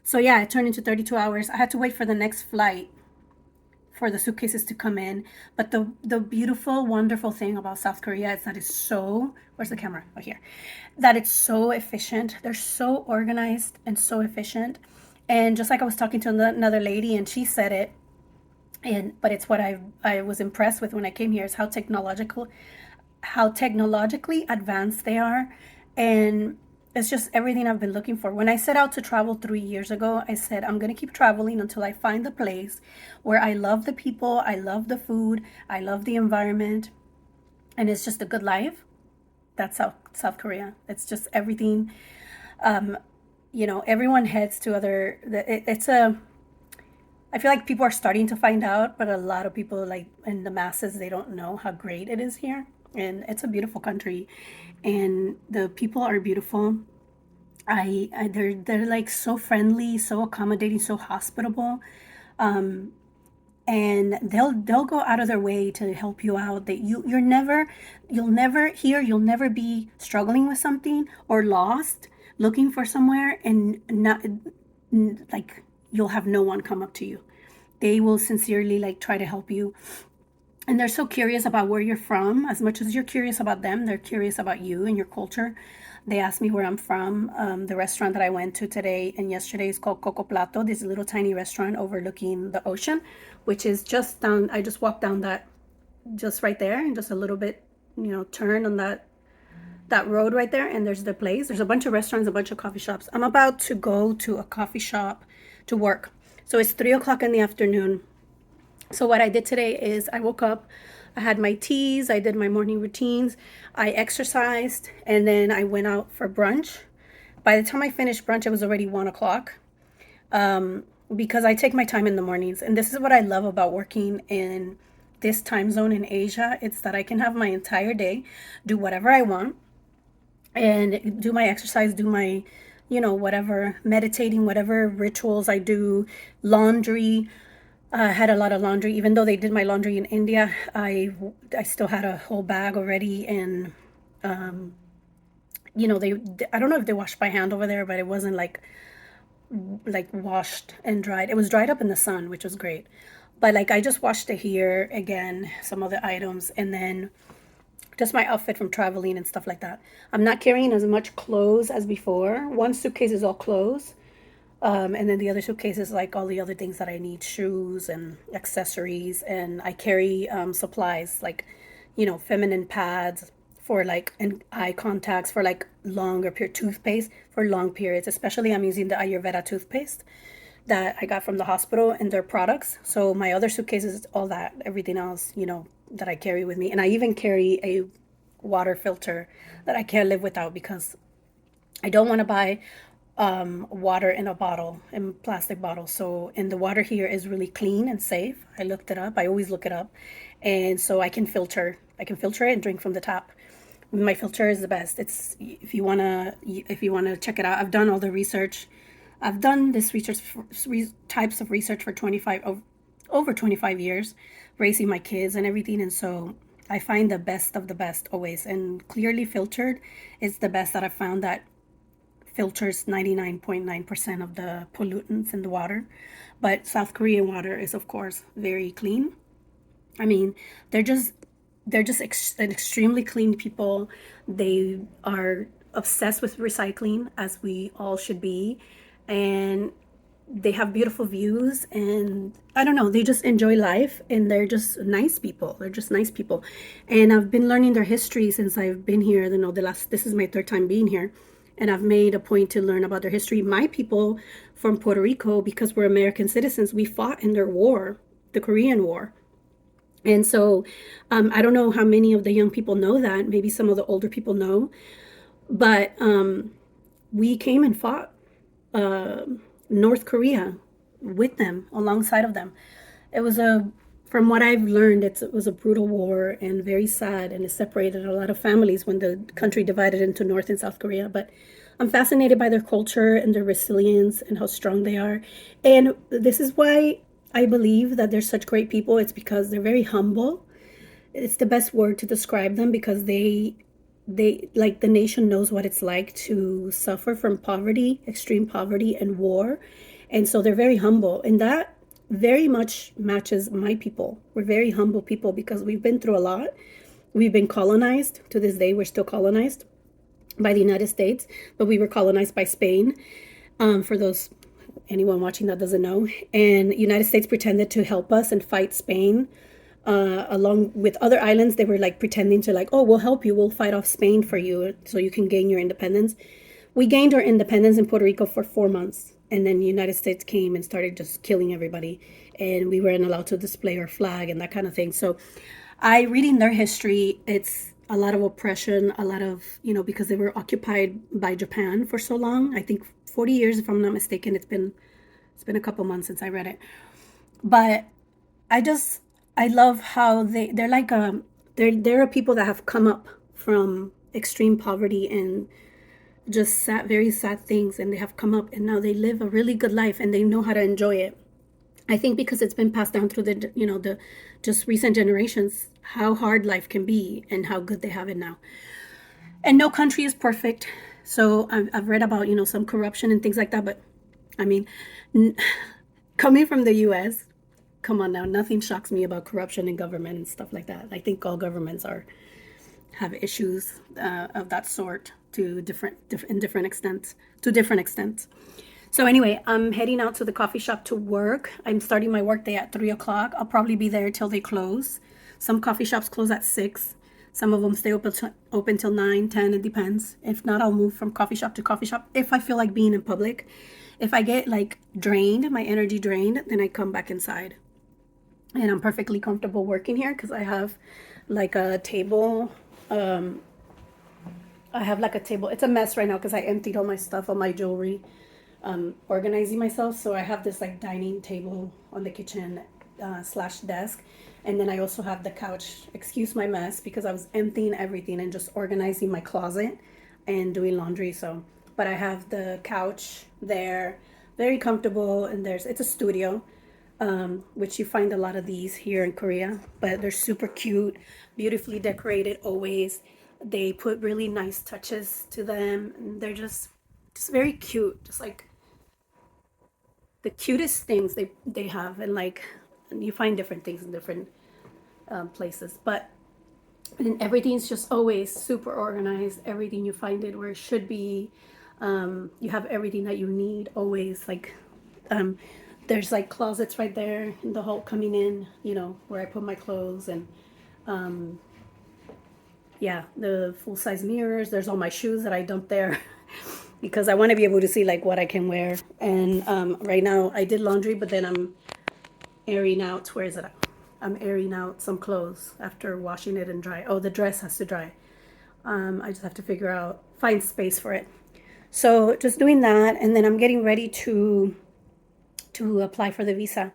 So yeah, it turned into 32 hours. I had to wait for the next flight for the suitcases to come in. But the beautiful, wonderful thing about South Korea is that it's so, where's the camera? Oh, here. That it's so efficient. They're so organized and so efficient. And just like I was talking to another lady, and she said it, and but it's what I was impressed with when I came here is how technologically advanced they are, and it's just everything I've been looking for. When I set out to travel 3 years ago, I said I'm gonna keep traveling until I find the place where I love the people, I love the food, I love the environment, and it's just a good life. That's South Korea. It's just everything. Um, everyone heads to other. It's a I feel like people are starting to find out, but a lot of people, like in the masses, they don't know how great it is here. And it's a beautiful country, and the people are beautiful. They're like so friendly, so accommodating, so hospitable, um, and they'll go out of their way to help you out. That you'll never be struggling with something or lost, looking for somewhere, and not like you'll have no one come up to you. They will sincerely like try to help you, and they're so curious about where you're from. As much as you're curious about them, they're curious about you and your culture. They asked me where I'm from. The restaurant that I went to today and yesterday is called Coco Plato, this little tiny restaurant overlooking the ocean, which is just down. I just walked down that, just right there, and just a little bit, turn on that road right there, and there's the place. There's a bunch of restaurants, a bunch of coffee shops. I'm about to go to a coffee shop to work. So it's 3 o'clock in the afternoon. So what I did today is I woke up, I had my teas, I did my morning routines, I exercised, and then I went out for brunch. By the time I finished brunch, it was already 1 o'clock. Because I take my time in the mornings, and this is what I love about working in this time zone in Asia. It's that I can have my entire day, do whatever I want, and do my exercise, do my, whatever, meditating, whatever rituals I do, laundry. I had a lot of laundry, even though they did my laundry in India. I still had a whole bag already, and um, they I don't know if they washed by hand over there, but it wasn't like washed and dried. It was dried up in the sun, which was great. But like I just washed it here again, some of the items, and then just my outfit from traveling and stuff like that. I'm not carrying as much clothes as before. One suitcase is all clothes, and then the other suitcase is like all the other things that I need, shoes and accessories. And I carry supplies like, feminine pads for like, and eye contacts for like longer period, toothpaste for long periods. Especially I'm using the Ayurveda toothpaste that I got from the hospital and their products. So my other suitcase is all that, everything else, that I carry with me. And I even carry a water filter that I can't live without because I don't want to buy water in a bottle, in plastic bottle. So, and the water here is really clean and safe. I looked it up. I always look it up, and so I can filter. I can filter it and drink from the tap. My filter is the best. It's if you wanna check it out. I've done all the research. I've done this research types of research for 25 over 25 years, raising my kids and everything, and so I find the best of the best always. And clearly filtered is the best that I've found, that filters 99.9% of the pollutants in the water. But South Korean water is, of course, very clean. I mean, they're just an extremely clean people. They are obsessed with recycling, as we all should be, and they have beautiful views. And I don't know, they just enjoy life, and they're just nice people. They're just nice people, and I've been learning their history since I've been here. This is my third time being here, and I've made a point to learn about their history. My people from Puerto Rico, because we're American citizens, we fought in their war, the Korean War. And so I don't know how many of the young people know that. Maybe some of the older people know. But we came and fought uh, North Korea with them, alongside of them. It was from what I've learned, it was a brutal war and very sad, and it separated a lot of families when the country divided into North and South Korea. But I'm fascinated by their culture and their resilience and how strong they are. And this is why I believe that they're such great people. It's because they're very humble. It's the best word to describe them, because they like, the nation knows what it's like to suffer from poverty, extreme poverty and war, And so they're very humble. And that very much matches my people. We're very humble people because we've been through a lot. We've been colonized. To this day, we're still colonized by the United States, but we were colonized by Spain. For those anyone watching that doesn't know, and United States pretended to help us and fight Spain. Along with other islands, they were like pretending to like, oh, we'll help you, we'll fight off Spain for you so you can gain your independence. We gained our independence in Puerto Rico for 4 months, and then the United States came and started just killing everybody, and we weren't allowed to display our flag and that kind of thing. So I reading their history, it's a lot of oppression, a lot of, because they were occupied by Japan for so long. I think 40 years, if I'm not mistaken. It's been a couple months since I read it. But I love how they're like there are people that have come up from extreme poverty and just very sad things, and they have come up and now they live a really good life and they know how to enjoy it. I think because it's been passed down through the just recent generations, how hard life can be and how good they have it now. And no country is perfect. So I've read about, some corruption and things like that. But I mean, coming from the US, come on now, nothing shocks me about corruption in government and stuff like that. I think all governments have issues of that sort to different extents. So anyway, I'm heading out to the coffee shop to work. I'm starting my work day at 3 o'clock. I'll probably be there till they close. Some coffee shops close at 6. Some of them stay open till 9, 10. It depends. If not, I'll move from coffee shop to coffee shop if I feel like being in public. If I get like drained, my energy drained, then I come back inside. And I'm perfectly comfortable working here because I have like a table. I have like a table. It's a mess right now because I emptied all my stuff, all my jewelry, organizing myself. So I have this like dining table on the kitchen slash desk. And then I also have the couch. Excuse my mess because I was emptying everything and just organizing my closet and doing laundry. So, but I have the couch there, very comfortable. And it's a studio, which you find a lot of these here in Korea, but they're super cute, beautifully decorated always. They put really nice touches to them. And they're just very cute, just like the cutest things they have. And like, you find different things in different places, but and everything's just always super organized. Everything, you find it where it should be. You have everything that you need always. Like there's like closets right there in the hall coming in, where I put my clothes. And yeah, the full-size mirrors. There's all my shoes that I dumped there because I want to be able to see like what I can wear. And right now I did laundry, but then I'm airing out. Where is it? I'm airing out some clothes after washing it and dry. Oh, the dress has to dry. I just have to find space for it. So just doing that, and then I'm getting ready to apply for the visa.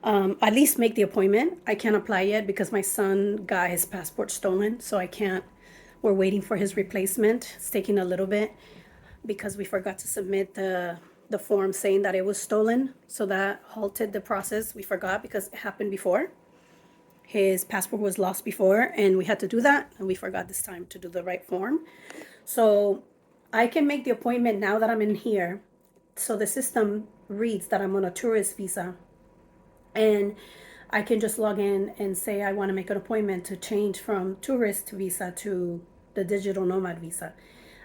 At least make the appointment. I can't apply yet because my son got his passport stolen, so I can't. We're waiting for his replacement. It's taking a little bit because we forgot to submit the form saying that it was stolen. So that halted the process. We forgot because it happened before. His passport was lost before, and we had to do that, and we forgot this time to do the right form. So I can make the appointment now that I'm in here. So the system reads that I'm on a tourist visa, and I can just log in and say I want to make an appointment to change from tourist visa to the digital nomad visa.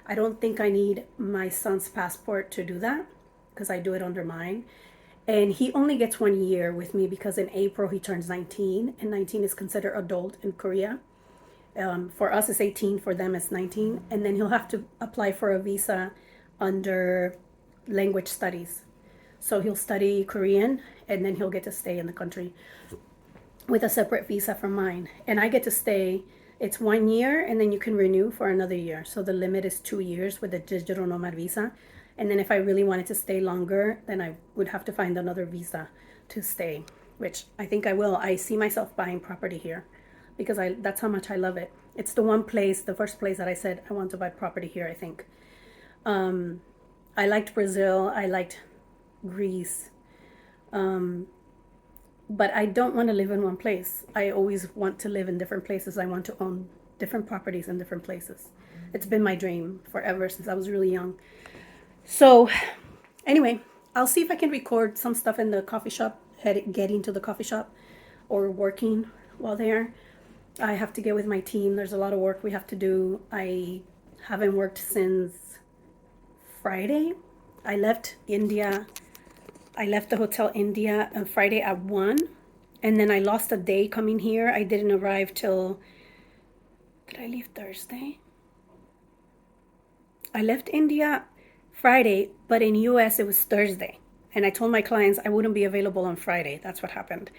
I don't think I need my son's passport to do that because I do it under mine. And he only gets 1 year with me because in April he turns 19, and 19 is considered adult in Korea. For us, it's 18. For them, it's 19. And then he'll have to apply for a visa under language studies. So he'll study Korean, and then he'll get to stay in the country with a separate visa from mine. And I get to stay. It's 1 year, and then you can renew for another year. So the limit is 2 years with the digital nomad visa. And then if I really wanted to stay longer, then I would have to find another visa to stay, which I think I will. I see myself buying property here because that's how much I love it. It's the first place that I said I want to buy property here, I think. I liked Brazil. I liked Greece. But I don't want to live in one place. I always want to live in different places. I want to own different properties in different places. It's been my dream forever since I was really young. So anyway, I'll see if I can record some stuff in the coffee shop, getting to the coffee shop or working while there. I have to get with my team. There's a lot of work we have to do. I haven't worked since Friday. I left India. I left the hotel India on Friday at 1. And then I lost a day coming here. I didn't arrive till. Did I leave Thursday? I left India Friday, but in US it was Thursday. And I told my clients I wouldn't be available on Friday. That's what happened.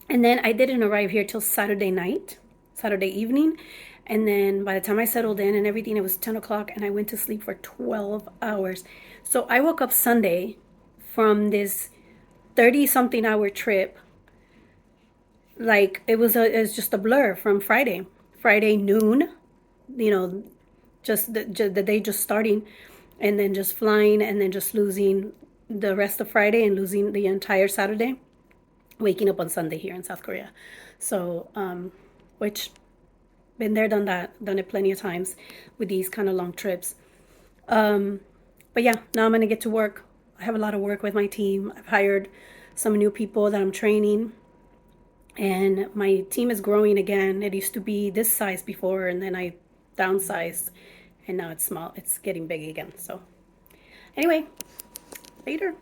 And then I didn't arrive here till Saturday night, Saturday evening. And then by the time I settled in and everything, it was 10 o'clock and I went to sleep for 12 hours. So I woke up Sunday from this 30 something hour trip. Like it was just a blur from Friday. Friday noon, you know, just the day just starting and then just flying and then just losing the rest of Friday and losing the entire Saturday, waking up on Sunday here in South Korea. So, which been there, done that, done it plenty of times with these kind of long trips. But yeah, now I'm gonna get to work. I have a lot of work with my team. I've hired some new people that I'm training, and my team is growing again. It used to be this size before, and then I downsized, and now it's small. It's getting big again. So, anyway, later.